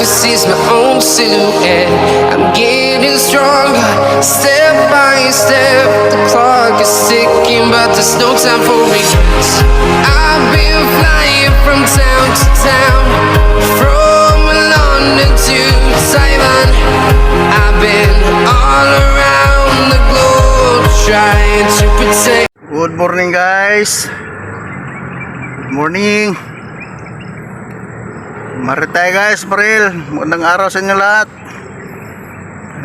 could seize my own silhouette. I'm getting stronger, step by step. The clock is ticking, but there's no time for regrets. I've been flying from town to town, from London to Taiwan. I've been all around the globe trying to protect. Good morning guys. Good morning. Maritay guys, Maril. Magandang araw sa inyo lahat.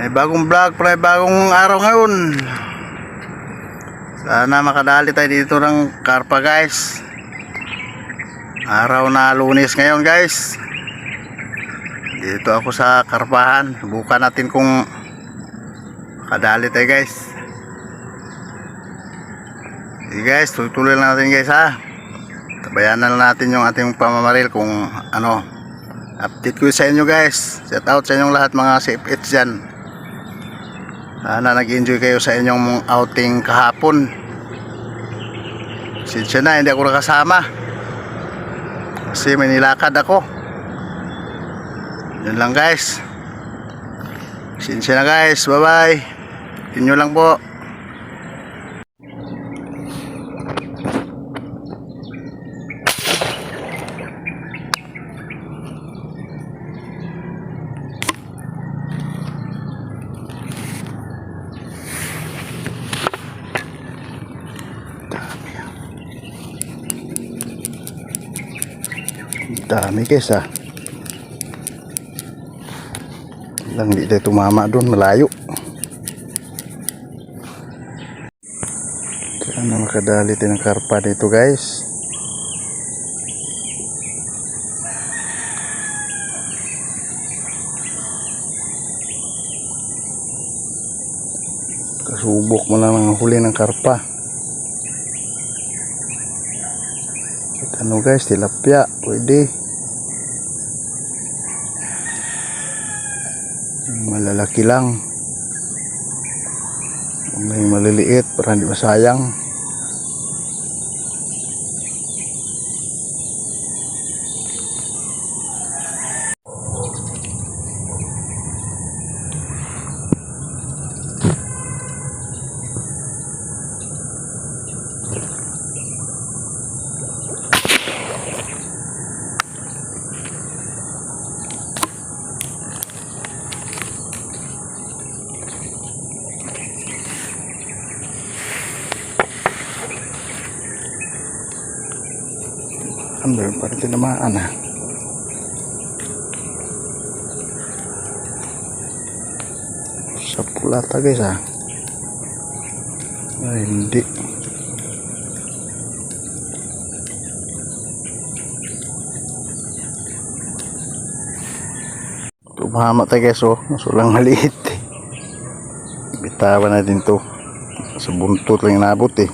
May bagong vlog, may bagong araw ngayon. Sana makadali tayo dito ng karpa guys. Araw na Lunes ngayon guys. Dito ako sa karpahan. Subukan natin kung makadali tayo guys. Sige guys, tuloy natin guys ha. Tabayanan natin yung ating pamamaril kung ano. Update ko sa inyo guys. Shout out sa inyong lahat mga CFH dyan. Sana nag-enjoy kayo sa inyong outing kahapon. Sinsya na, hindi ako nakasama kasi may nilakad ako. Yun lang guys. Sinsya na guys, bye bye. Inyo lang po. Dami guys ha. Lang di tayo tumama doon, malayo. Sana makadali tayo ng karpa dito guys. Kasubok mo lang ng huli ng karpa. Ano guys, tilapia, pwede. Malalaki lang. May maliliit para hindi masayang. Ambil para tinamaan ha. Sa pulata guys ha. Ay hindi. Tumama tayo guys oh. Masulang maliit eh. Bitawan natin to. Sa buntot lang nabot eh.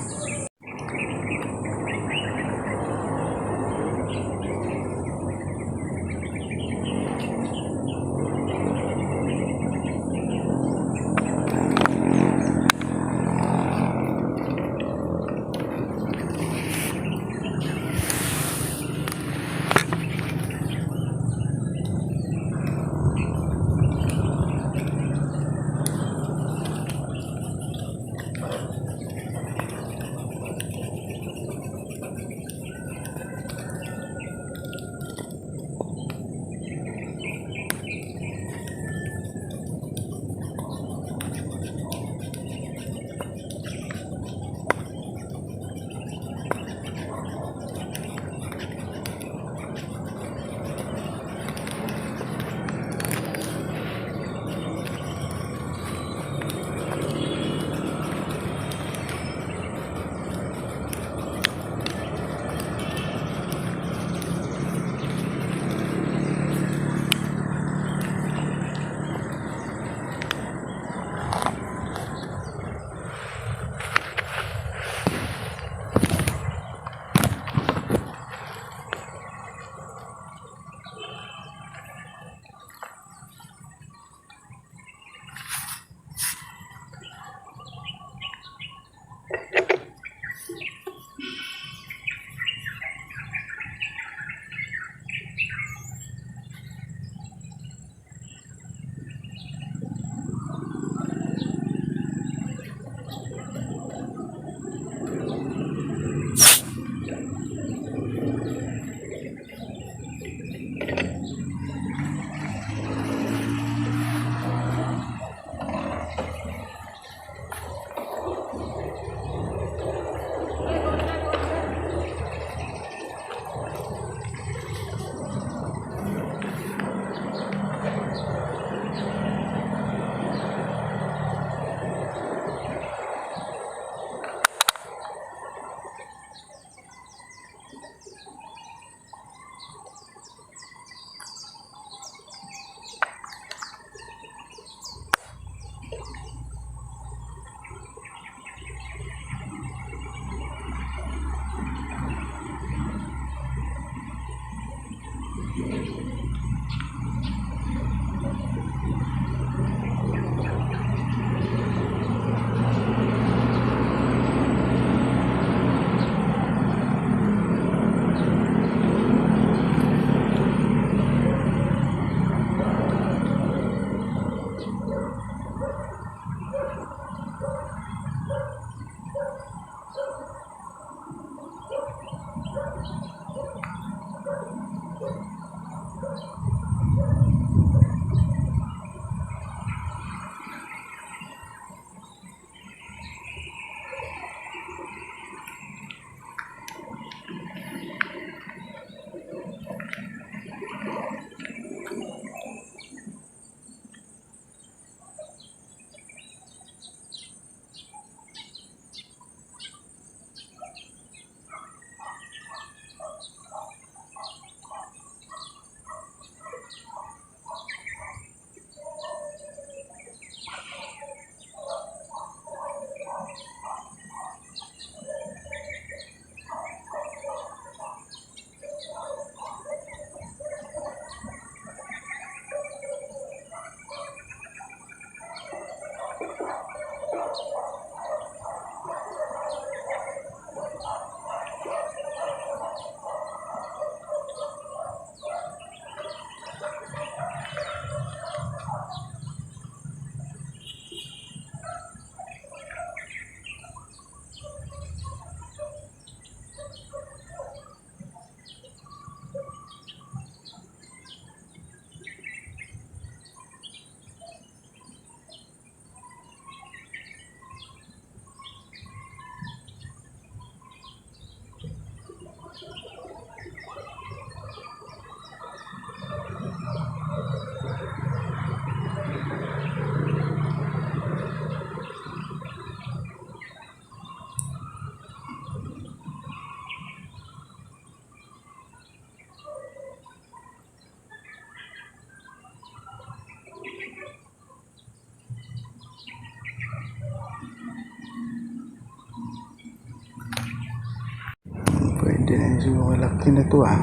Medyo malaki na to ah.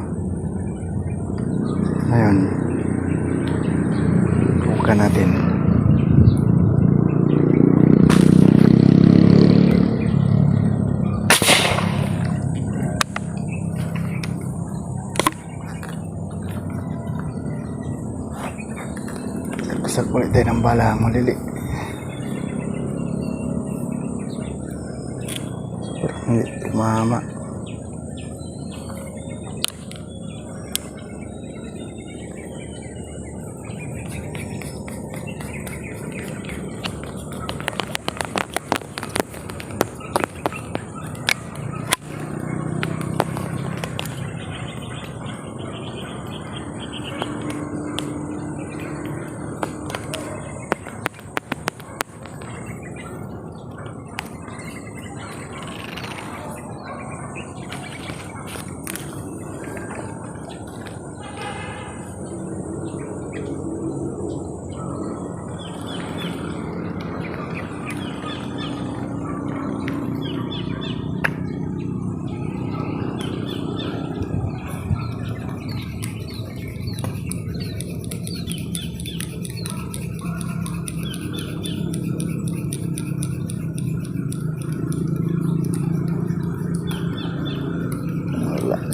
Ngayon, buka natin. Pasag ulit tayo ng bala malili. Parang hindi tumama.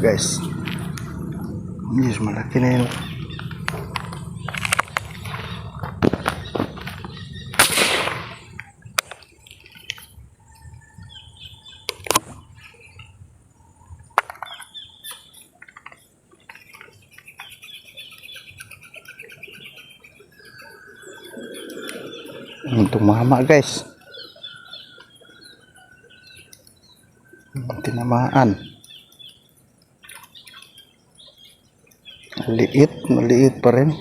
Guys, yes, malaki na yun. Tumama guys, tinamaan. Maliit pa rin.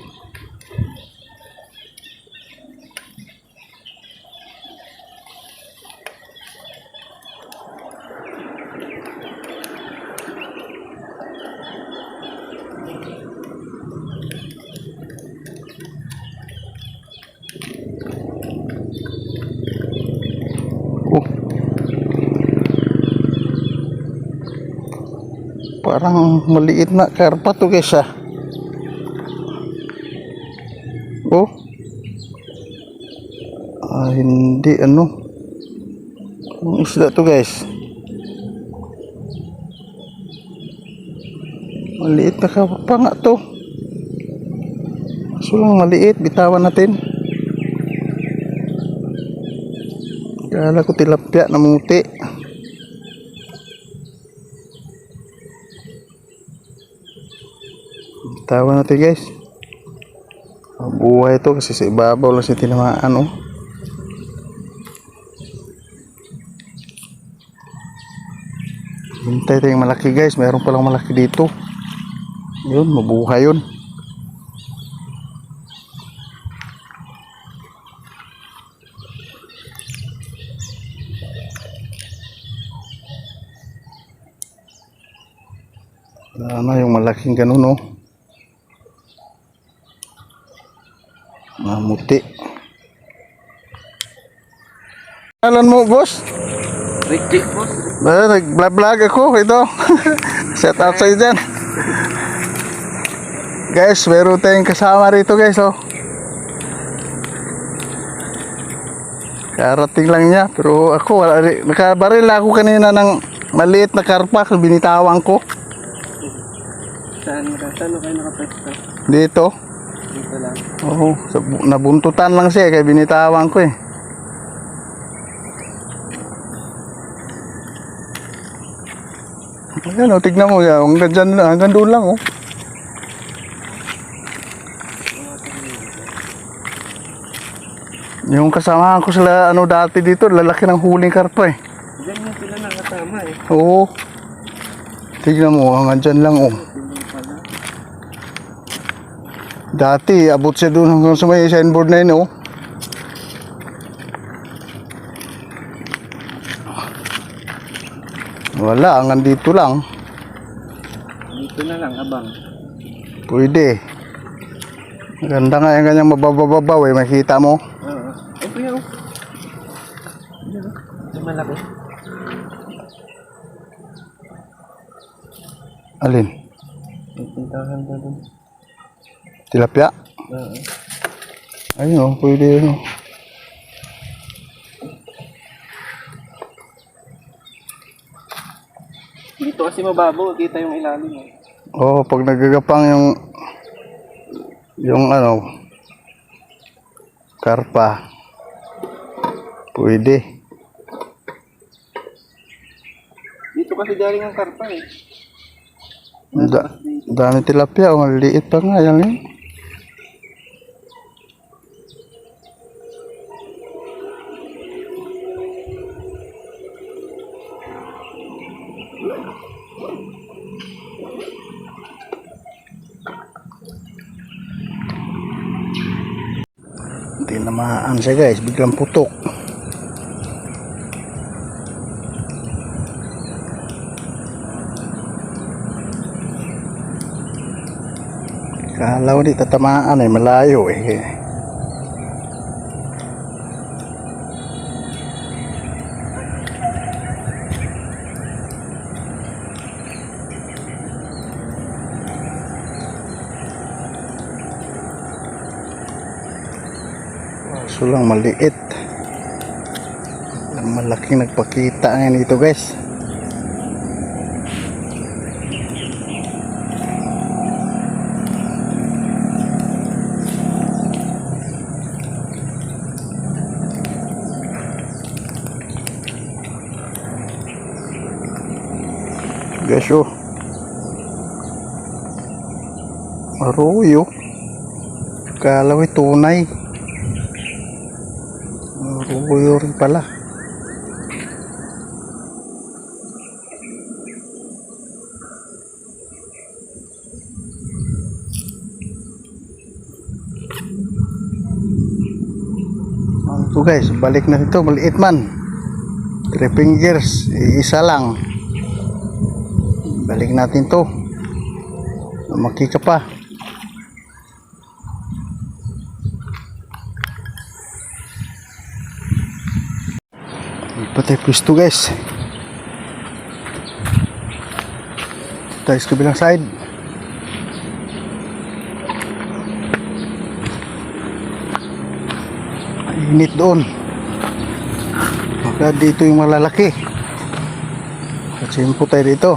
Parang maliit na karpa to guys ah. Hindi ano. Ang isda to guys. Maliit na karpa nga to. So lang maliit, bitawan natin. Kala ko tilapia na muti. Bitawan natin guys. Buhay ito kasi sa ibabaw lang siya tinamaan oh. Hintay tayong malaki guys, mayroon palang malaki dito. Yun, mabuhay yun. Ano yung malaking ganun oh. Mamuti. Alam mo boss? Ricky, boss. Nag-vlog ako ito. Set out sa'yo dyan. Guys, meron tayong kasama rito guys oh. Karating lang niya. Pero ako, nakabaril ako kanina ng maliit na karpa. Binitawan ko. Saan kayo nakapwesto? Dito. Dito lang. Oo, nabuntutan lang siya kaya binitawan ko eh. Ayan o, tignan mo yan. Hanggang doon lang oh. Yung kasamahan ko sila ano dati dito, lalaki ng huling karpa eh. Diyan mo sila nakasama eh. Oo. Tignan mo, hanggang dyan lang oh. Dati, abot siya doon hanggang sa may signboard na yun oh. Wala, hanggang dito lang. Dito na lang, abang. Pwede. Maganda nga yung ganyang mabababaw eh, makita mo. Oo. Ay, kuya oh. Ay, malaki. Alin? May pintahan ka dun. Tilapia? Oo. Ayun o, pwede yun. Dito kasi mababaw, kita yung ilalim eh. Oo, pag nagagapang yung ano, karpa, pwede. Dito kasi galing ang karpa eh. Dami tilapia, oh, maliit pa nga yan eh. Hindi namaan siya guys, biglang putok. Kalaw di tatamaan eh, malayo eh. So lang maliit. Ang malaking nagpakita ngayon ito guys. Guys, oh. Arroyo. Kalaw tunay. Arroyo rin pala. Ano to guys, balik na ito, maliit man. 3 fingers, isa lang. Balik natin to. Lumaki ka pa. Patay pwesto guys. Tayo sa kabilang side. Init doon. Maka dito yung malalaki. Katsimpo tayo dito.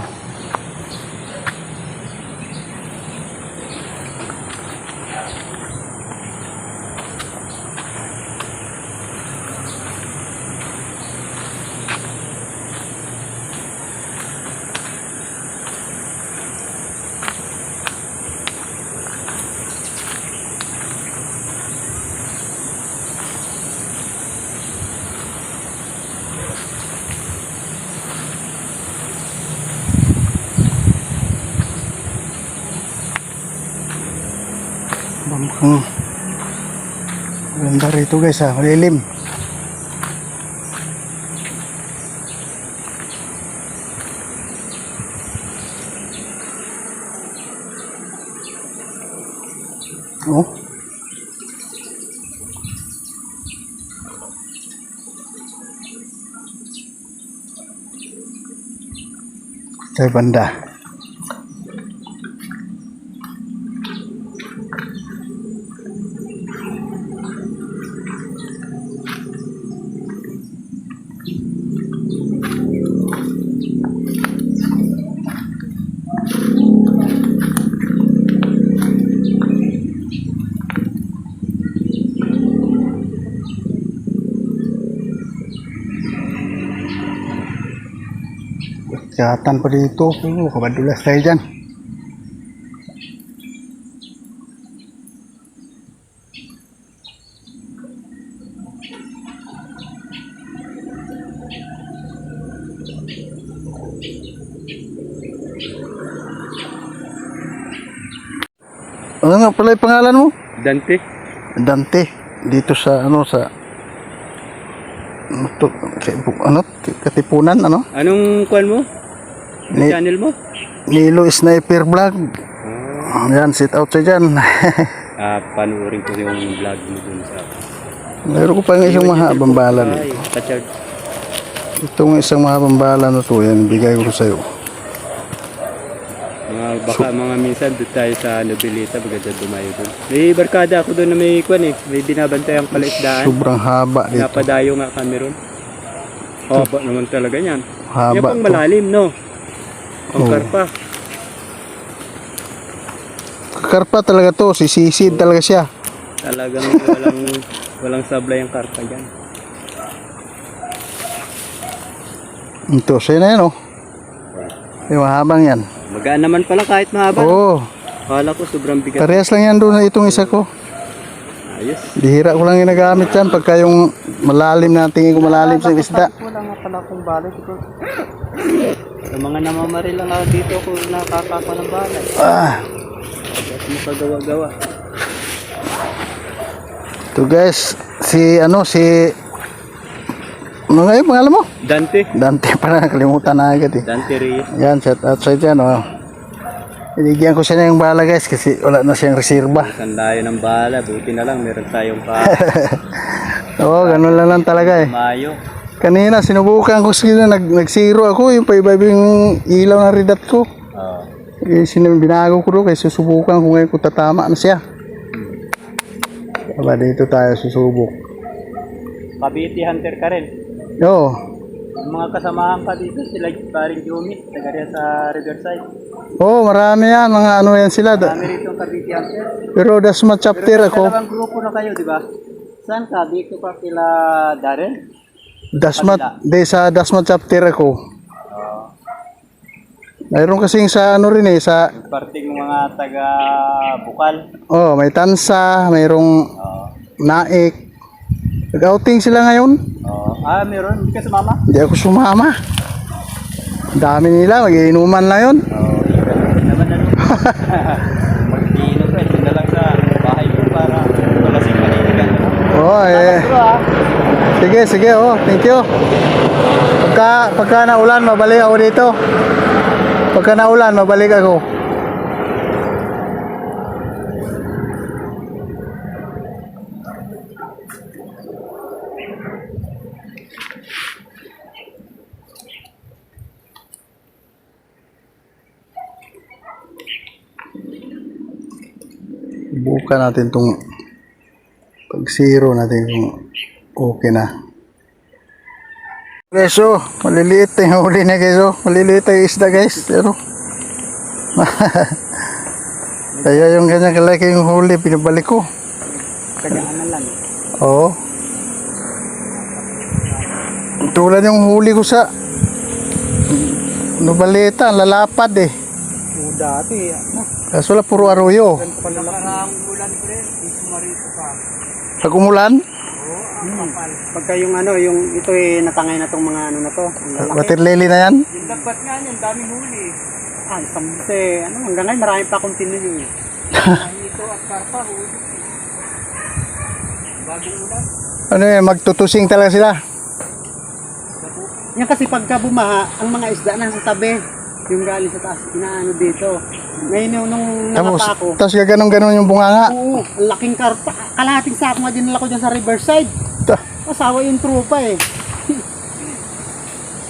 Mukhang ganda rito guys ha, malilim. Oh. Sa banda. Kesehatan pa dito. Kabadulas tayo dyan. Ano nga pala yung pangalan mo? Dante. Dante. Dito sa ano sa ano Katipunan ano? Anong kuan mo? Ni, Channel mo? Nilo Sniper Vlog. Yan, sit out sa dyan. Panuorin ko yung vlog mo dun sa... Meron ko pa yung isang mahabang bala Ay, nito. Richard. Itong isang mahabang bala na to, yan, bigay ko sa'yo. Baka mga minsan doon tayo sa Nobilita, maganda dumayo doon. May barkada ako doon na may kwan eh. May binabantayan palaisdaan. Sobrang haba dito. Napadayo nga kami ron. Haba naman talaga yan. Haba Yan pang to. malalim, no? Ang Oo. karpa. Karpa talaga to, sisisid talaga siya. Talagang walang sablay ang karpa dyan. Ito, siya na yan oh. Yung mahabang yan. Magaan naman pala kahit mahaba. Oo. Kala ko sobrang bigat. Parehas lang yan doon na itong isa ko. Ayos. Bihira ko lang ginagamit yan pagka yung malalim na tingin ko malalim sa isda. Wala nga pala akong balay. Sa mga namamaril lang ako dito ako nakakapa ng balay. At makagawa-gawa. Ito guys, ano nga yung pangalan mo? Dante. Dante pala, nakalimutan na agad eh. Dante Reyes. Yan, shout out sa dyan oh. Binigyan ko siya na yung bala guys kasi wala na siyang reserba. Isang layo ng bala. Buti na lang meron tayong Oo, ganun lang talaga eh. Mayo. Kanina sinubukan ko sila, nag-zero ako, yung paibabing ilaw na ridat ko. Binago ko doon kasi susubukan ko ngayon kung tatama na siya. Diba dito tayo susubok. Cavite hunter ka rin. Oo. Yung mga kasamahan ka dito, sila paring Jumit, taga riyan sa Riverside. Oo, marami yan, mga ano yan sila. Kami rito ang Cavite hunter. Pero Dasma chapter ako. Dalawang grupo na kayo, di ba? Saan ka? Dito ka kila Darren? Sa Dasma chapter ako. Mayroon kasing sa ano rin eh, sa Parting mga taga Bukal. may Tansa, mayroong Naik. Nag-outing sila ngayon. Meron. Hindi ka sumama? Hindi ako sumama. Ang dami nila, mag-iinuman na yun. Naman ano. Mag-iinom ka. Ito na lang sa bahay ko para malasing maninigan. Sige, thank you. Pagka naulan, mabalik ako dito. Pagka naulan, mabalik ako. Buka natin tong pag-zero natin kung okay na. Guys, maliliit na yung huli na guys, maliliit na yung isda guys, pero kaya yung ganyan kalaki yung huli, pinabalik ko. Kanyaan na lang. Oo. Tulad yung huli ko sa Nobalita, lalapad eh. Dati, Kaso lang puro arroyo. Nakarang ulan ko rin, dito marito pa. Pag umulan, Pagka yung yung ito natangay na tong mga na to. water lily na yan. Yung dapat nga yan, daming huli. Samse, hanggang ngayon marami pa akong tinuli. Ito at karpa, huli. Bagong ulan. Ano yan, magtutusing talaga sila. Yan kasi pagka bumaha, ang mga isda na sa tabi, yung galing sa taas, inaano dito. Ngayon nung nangapa ako. Tapos gaganon-ganon yung bunganga. Oo, ang laking karpa. Kalahating sako nga dinala ko dyan sa Riverside. Asawa yung trupa eh.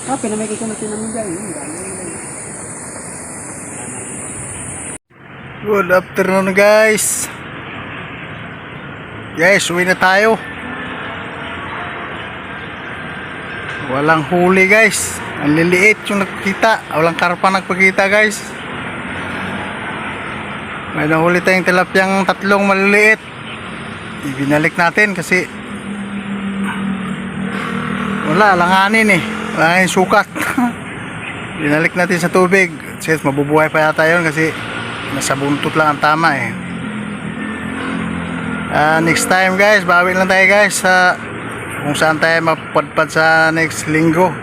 Pinamigay ko na sinamigay. Good afternoon guys. Guys, uwi na tayo. Walang huli guys. Ang liliit yung nagpakita. Walang karpa nagpakita guys. May nahuli tayong tilapyang tatlong maliliit. Ibinalik natin kasi wala, langanin eh. Langanin sukat. Binalik natin sa tubig. Kasi mabubuhay pa yata yun kasi nasa buntot lang ang tama eh. Next time guys, bawi lang tayo guys sa kung saan tayo mapadpad sa next linggo.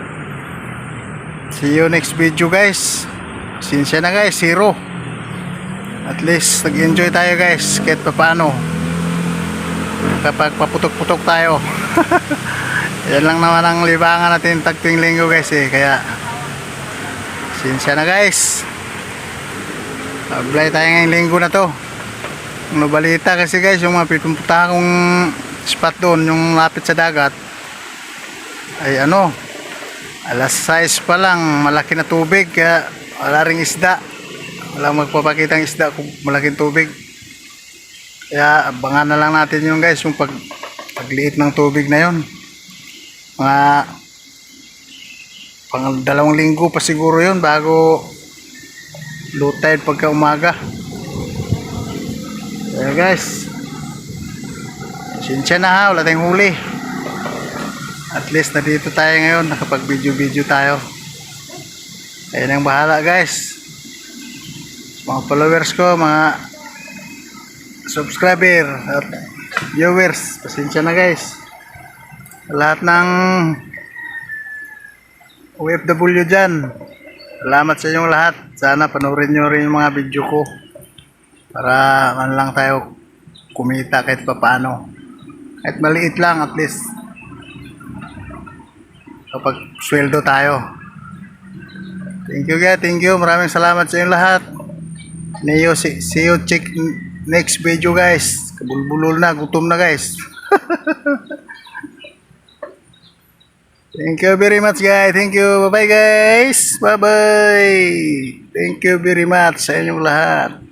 See you next video guys. Sinsya na guys, 0. At least nag-enjoy tayo guys kahit pa paano. Kapag paputok-putok tayo. Yan lang naman ang libangan natin tagtuwing linggo guys eh. Kaya sinsya na guys. Ablay tayo ngayong linggo na to. Nobalita kasi guys, yung mga pinupunta kong spot doon, yung lapit sa dagat ay alas 6 pa lang, malaki na tubig kaya wala ring isda. Walang magpapakitang isda kung malaking tubig. Kaya abangan na lang natin yung guys, yung pagliit ng tubig na yon. Mga pang 2 linggo pa siguro yun bago low tide pagka umaga. Kaya guys, pasensya na ha, wala tayong huli. At least na dito tayo ngayon, nakapag video tayo. Ayun ang bahala guys. Mga followers ko, mga subscriber at viewers, pasensya na guys. Lahat ng OFW dyan, salamat sa inyong lahat. Sana panoorin nyo rin yung mga video ko para man lang tayo kumita kahit papaano, kahit maliit lang, at least kapag sweldo tayo. Thank you guys, thank you, maraming salamat sa inyong lahat. See you check next video guys. Kabulbulol na, gutom na guys. Thank you very much guys. Thank you. Bye bye guys. Bye bye. Thank you very much sa inyong lahat.